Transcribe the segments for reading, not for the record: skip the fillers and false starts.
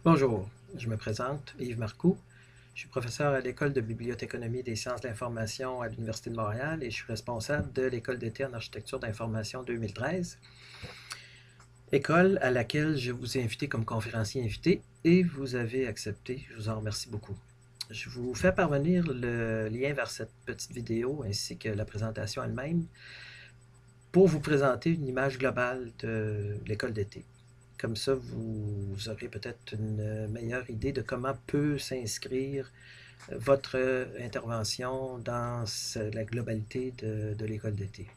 Bonjour, je me présente, Yves Marcoux. Je suis professeur à l'École de bibliothéconomie des sciences de l'information à l'Université de Montréal et je suis responsable de l'École d'été en architecture d'information 2013, école à laquelle je vous ai invité comme conférencier invité et vous avez accepté. Je vous en remercie beaucoup. Je vous fais parvenir le lien vers cette petite vidéo ainsi que la présentation elle-même pour vous présenter une image globale de l'école d'été. Comme ça, vous aurez peut-être une meilleure idée de comment peut s'inscrire votre intervention dans la globalité de l'école d'été.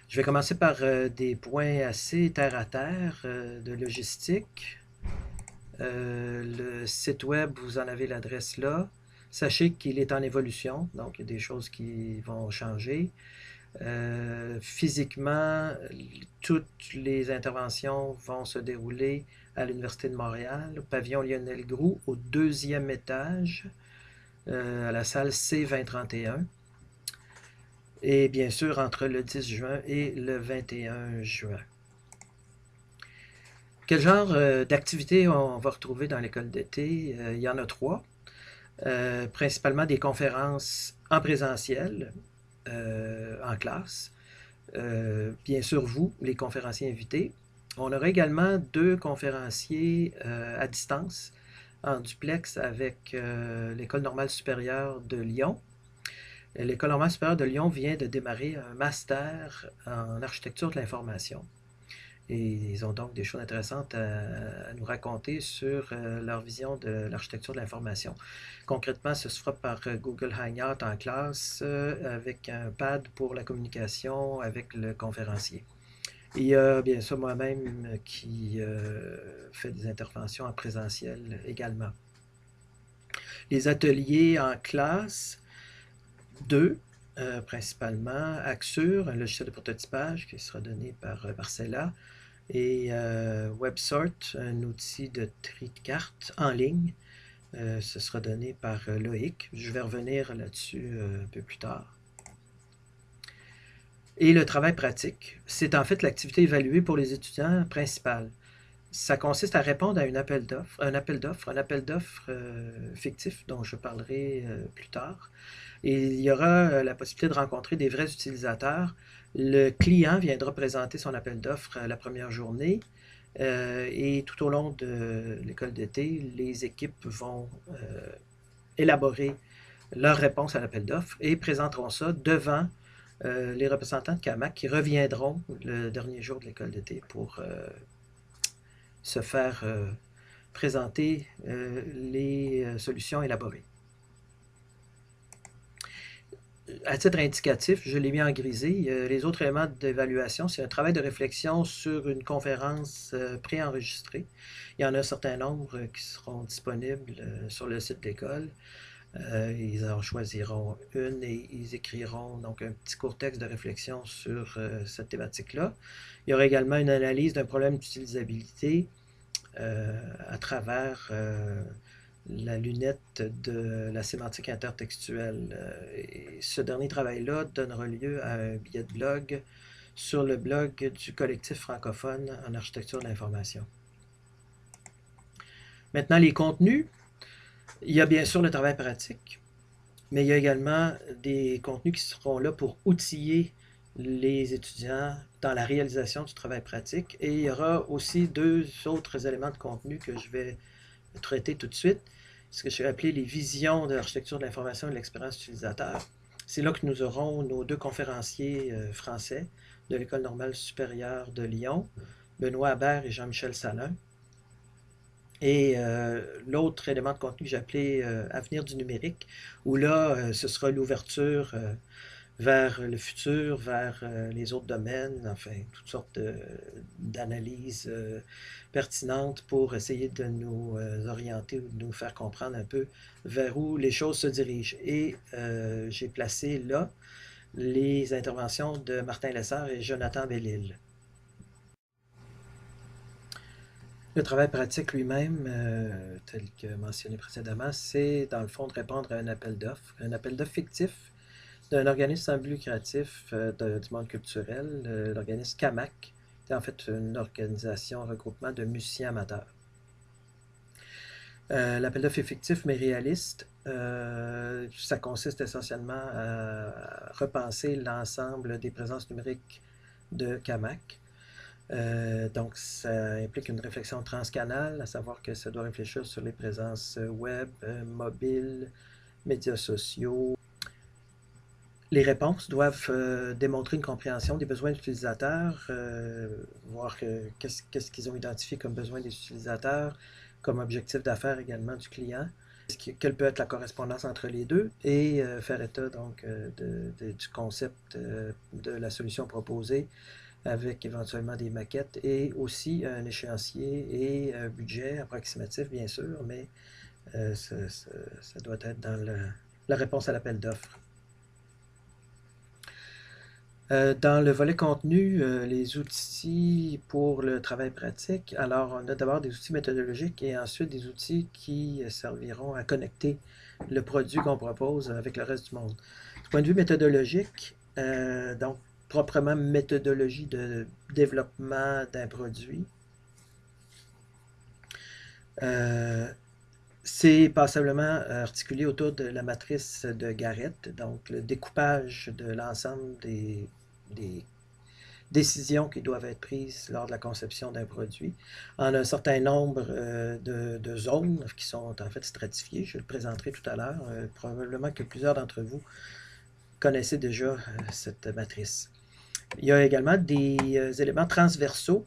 Je vais commencer par des points assez terre à terre de logistique. Le site web, vous en avez l'adresse là. Sachez qu'il est en évolution, donc il y a des choses qui vont changer. Physiquement, toutes les interventions vont se dérouler à l'Université de Montréal, au pavillon Lionel Groulx, au deuxième étage, à la salle C2031. Et bien sûr, entre le 10 juin et le 21 juin. Quel genre d'activités on va retrouver dans l'école d'été? Il y en a trois. Principalement des conférences en présentiel, en classe. Bien sûr, vous, les conférenciers invités. On aura également deux conférenciers à distance, en duplex avec l'École normale supérieure de Lyon. L'École normale supérieure de Lyon vient de démarrer un master en architecture de l'information. Et ils ont donc des choses intéressantes à nous raconter sur leur vision de l'architecture de l'information. Concrètement, ce se fera par Google Hangout en classe avec un pad pour la communication avec le conférencier. Il y a bien sûr moi-même qui fait des interventions en présentiel également. Les ateliers en classe, deux principalement. Axure, un logiciel de prototypage qui sera donné par Marcella, et WebSort, un outil de tri de cartes en ligne. Ce sera donné par Loïc. Je vais revenir là-dessus un peu plus tard. Et le travail pratique, c'est en fait l'activité évaluée pour les étudiants principale. Ça consiste à répondre à un appel d'offres fictif dont je parlerai plus tard. Et il y aura la possibilité de rencontrer des vrais utilisateurs. Le client viendra présenter son appel d'offres la première journée et tout au long de l'école d'été, les équipes vont élaborer leur réponse à l'appel d'offres et présenteront ça devant les représentants de CAMAC qui reviendront le dernier jour de l'école d'été pour se faire présenter les solutions élaborées. À titre indicatif, je l'ai mis en grisé. Les autres éléments d'évaluation, c'est un travail de réflexion sur une conférence préenregistrée. Il y en a un certain nombre qui seront disponibles sur le site d'école. Ils en choisiront une et ils écriront donc un petit court texte de réflexion sur cette thématique-là. Il y aura également une analyse d'un problème d'utilisabilité à travers la lunette de la sémantique intertextuelle. Et ce dernier travail-là donnera lieu à un billet de blog sur le blog du collectif francophone en architecture de l'information. Maintenant, les contenus. Il y a bien sûr le travail pratique, mais il y a également des contenus qui seront là pour outiller les étudiants dans la réalisation du travail pratique. Et il y aura aussi deux autres éléments de contenu que je vais traiter tout de suite, ce que je vais appeler les visions de l'architecture de l'information et de l'expérience utilisateur. C'est là que nous aurons nos deux conférenciers français de l'École normale supérieure de Lyon, Benoît Habert et Jean-Michel Salin. Et l'autre élément de contenu que j'ai appelé Avenir du numérique, où là, ce sera l'ouverture vers le futur, vers les autres domaines, enfin, toutes sortes d'analyses pertinentes pour essayer de nous orienter ou de nous faire comprendre un peu vers où les choses se dirigent. Et j'ai placé là les interventions de Martin Lessard et Jonathan Bellil. Le travail pratique lui-même, tel que mentionné précédemment, c'est dans le fond de répondre à un appel d'offres fictif d'un organisme sans but lucratif du monde culturel, l'organisme CAMAC, qui est en fait une organisation, un regroupement de musiciens amateurs. L'appel d'offres est fictif mais réaliste. Ça consiste essentiellement à repenser l'ensemble des présences numériques de Camac. Donc, ça implique une réflexion transcanale, à savoir que ça doit réfléchir sur les présences web, mobiles, médias sociaux. Les réponses doivent démontrer une compréhension des besoins des utilisateurs, voir qu'est-ce qu'ils ont identifié comme besoin des utilisateurs, comme objectif d'affaires également du client, quelle peut être la correspondance entre les deux, et faire état donc du concept de la solution proposée, avec éventuellement des maquettes et aussi un échéancier et un budget approximatif, bien sûr, mais ça doit être dans la réponse à l'appel d'offres. Dans le volet contenu, les outils pour le travail pratique, alors on a d'abord des outils méthodologiques et ensuite des outils qui serviront à connecter le produit qu'on propose avec le reste du monde. Du point de vue méthodologique, donc proprement méthodologie de développement d'un produit, c'est passablement articulé autour de la matrice de Garrett, donc le découpage de l'ensemble des décisions qui doivent être prises lors de la conception d'un produit en un certain nombre de zones qui sont en fait stratifiées. Je le présenterai tout à l'heure. Probablement que plusieurs d'entre vous connaissez déjà cette matrice. Il y a également des éléments transversaux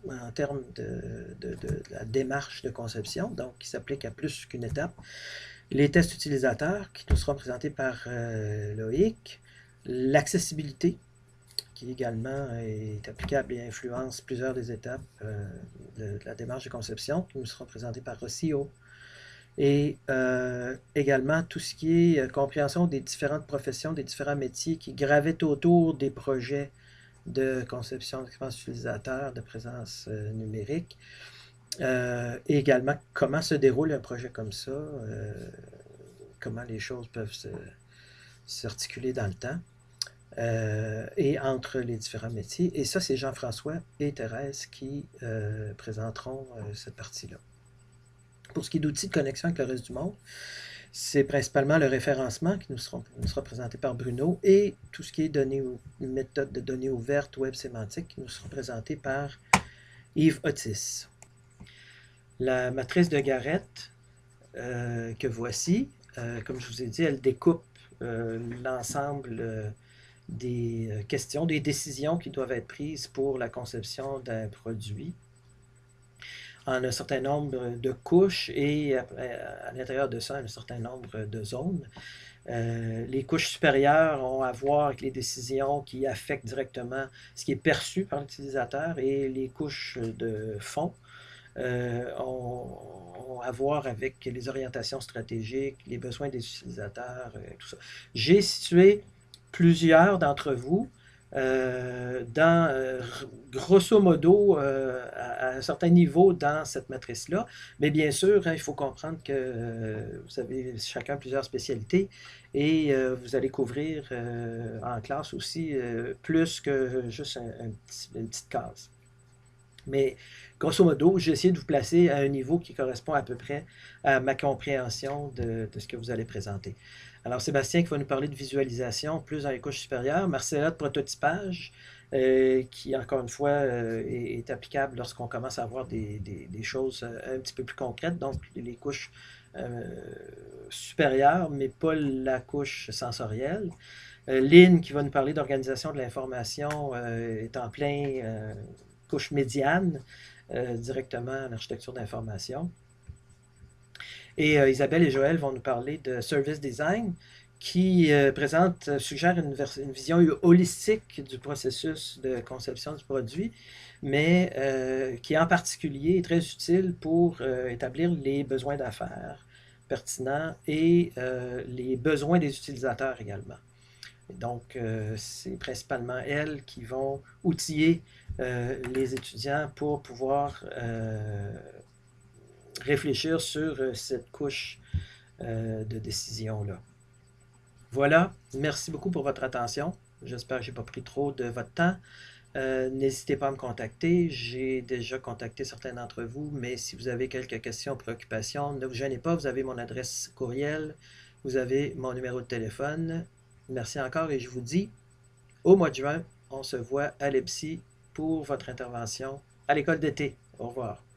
en termes de la démarche de conception, donc qui s'appliquent à plus qu'une étape. Les tests utilisateurs, qui nous seront présentés par Loïc. L'accessibilité, qui également est applicable et influence plusieurs des étapes de la démarche de conception, qui nous seront présentées par Rossio. Et également tout ce qui est compréhension des différentes professions, des différents métiers qui gravitent autour des projets de conception d'expérience utilisateur, de présence numérique. Et également comment se déroule un projet comme ça, comment les choses peuvent s'articuler dans le temps. Et entre les différents métiers. Et ça, c'est Jean-François et Thérèse qui présenteront cette partie-là. Pour ce qui est d'outils de connexion avec le reste du monde, c'est principalement le référencement qui nous sera présenté par Bruno et tout ce qui est méthode de données ouvertes, web sémantique, qui nous sera présenté par Yves Otis. La matrice de Garrett que voici, comme je vous ai dit, elle découpe l'ensemble des questions, des décisions qui doivent être prises pour la conception d'un produit en un certain nombre de couches et à l'intérieur de ça, un certain nombre de zones. Les couches supérieures ont à voir avec les décisions qui affectent directement ce qui est perçu par l'utilisateur et les couches de fond ont à voir avec les orientations stratégiques, les besoins des utilisateurs, tout ça. J'ai situé plusieurs d'entre vous grosso modo à un certain niveau dans cette matrice-là. Mais bien sûr, il faut comprendre que vous avez chacun plusieurs spécialités et vous allez couvrir en classe aussi plus que juste une petite case. Mais grosso modo, j'ai essayé de vous placer à un niveau qui correspond à peu près à ma compréhension de ce que vous allez présenter. Alors, Sébastien qui va nous parler de visualisation plus dans les couches supérieures, Marcella de prototypage, qui, encore une fois, est applicable lorsqu'on commence à avoir des choses un petit peu plus concrètes, donc les couches supérieures, mais pas la couche sensorielle. Lynn qui va nous parler d'organisation de l'information est en plein couche médiane, directement à l'architecture d'information. Et Isabelle et Joël vont nous parler de service design qui suggère une vision holistique du processus de conception du produit, mais qui en particulier est très utile pour établir les besoins d'affaires pertinents et les besoins des utilisateurs également. Donc, c'est principalement elles qui vont outiller les étudiants pour pouvoir réfléchir sur cette couche de décision-là. Voilà, merci beaucoup pour votre attention. J'espère que je n'ai pas pris trop de votre temps. N'hésitez pas à me contacter. J'ai déjà contacté certains d'entre vous, mais si vous avez quelques questions, préoccupations, ne vous gênez pas. Vous avez mon adresse courriel, vous avez mon numéro de téléphone. Merci encore et je vous dis au mois de juin, on se voit à l'EPSI pour votre intervention à l'école d'été. Au revoir.